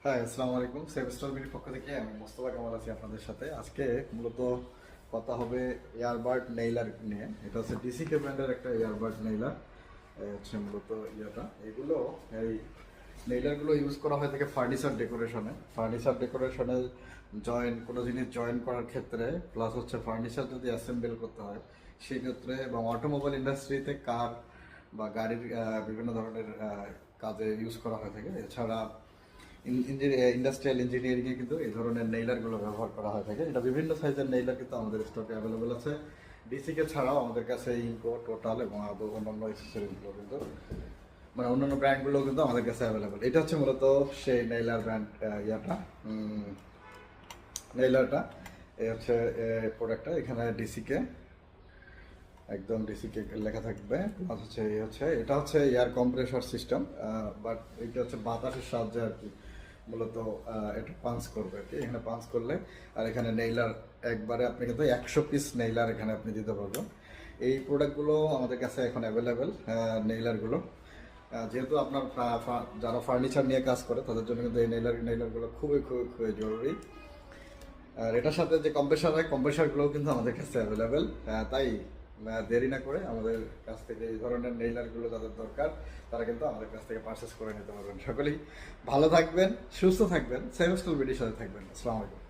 হ্যাঁ, আসসালামু আলাইকুম। সেভেস্টার বিডির পক্ষ থেকে আমি মোস্তফা কামাল আছি আপনাদের সাথে। আজকে মূলত কথা হবে ইয়ারবাড নেইলার নিয়ে। এটা হচ্ছে ডিসিকে ব্র্যান্ডের একটা ইয়ারবাড নেইলার। হচ্ছে মূলত এগুলো এই নেইলারগুলো ইউজ করা হয় থাকে ফার্নিচার ডেকোরেশনে কোনো জিনিস জয়েন করার ক্ষেত্রে, প্লাস হচ্ছে ফার্নিচার যদি অ্যাসেম্বল করতে হয় সেই ক্ষেত্রে, এবং অটোমোবাইল ইন্ডাস্ট্রিতে কার বা গাড়ির বিভিন্ন ধরনের কাজে ইউজ করা হয়ে থাকে। এছাড়া ইন্ডাস্ট্রিয়াল ইঞ্জিনিয়ারিংয়ে কিন্তু এই ধরনের নেইলারগুলো ব্যবহার করা হয়ে থাকে। এটা বিভিন্ন সাইজের নেইলার কিন্তু আমাদের স্টকে অ্যাভেলেবেল আছে। ডিসিকে ছাড়াও আমাদের কাছে ইনকো, টোটাল এবং আরও অন্যান্য অ্যাক্সেসরিজগুলো কিন্তু অন্যান্য ব্র্যান্ডগুলো কিন্তু আমাদের কাছে অ্যাভেলেবেল। এটা হচ্ছে মূলত সেই নেইলার ব্র্যান্ড নেইলারটা। এই হচ্ছে প্রোডাক্টটা। এখানে ডিসিকে একদম ডিসিকে লেখা থাকবে। প্লাস হচ্ছে এটা হচ্ছে এয়ার কম্প্রেসর সিস্টেম, বাট এটা হচ্ছে বাতাসের সাহায্যে আর কি মূলত এটা পাঞ্চ করবে আর কি। এখানে পাঞ্চ করলে আর এখানে নেইলার একবারে আপনি কিন্তু 100 পিস নেইলার এখানে আপনি দিতে পারবেন। এই প্রোডাক্টগুলো আমাদের কাছে এখন অ্যাভেলেবেল। নেইলারগুলো যেহেতু আপনার যারা ফার্নিচার নিয়ে কাজ করে তাদের জন্য কিন্তু এই নেইলারগুলো খুবই খুবই খুবই জরুরি। আর এটার সাথে যে কম্প্রেসারগুলোও কিন্তু আমাদের কাছে অ্যাভেলেবেল। তাই দেরি না করে আমাদের কাছ থেকে এই ধরনের নেইলারগুলো যাদের দরকার তারা কিন্তু আমাদের কাছ থেকে পারচেস করে নিতে পারবেন। সকলেই ভালো থাকবেন, সুস্থ থাকবেন, সেভেস্টার বিডির সাথে থাকবেন। আসসালামু আলাইকুম।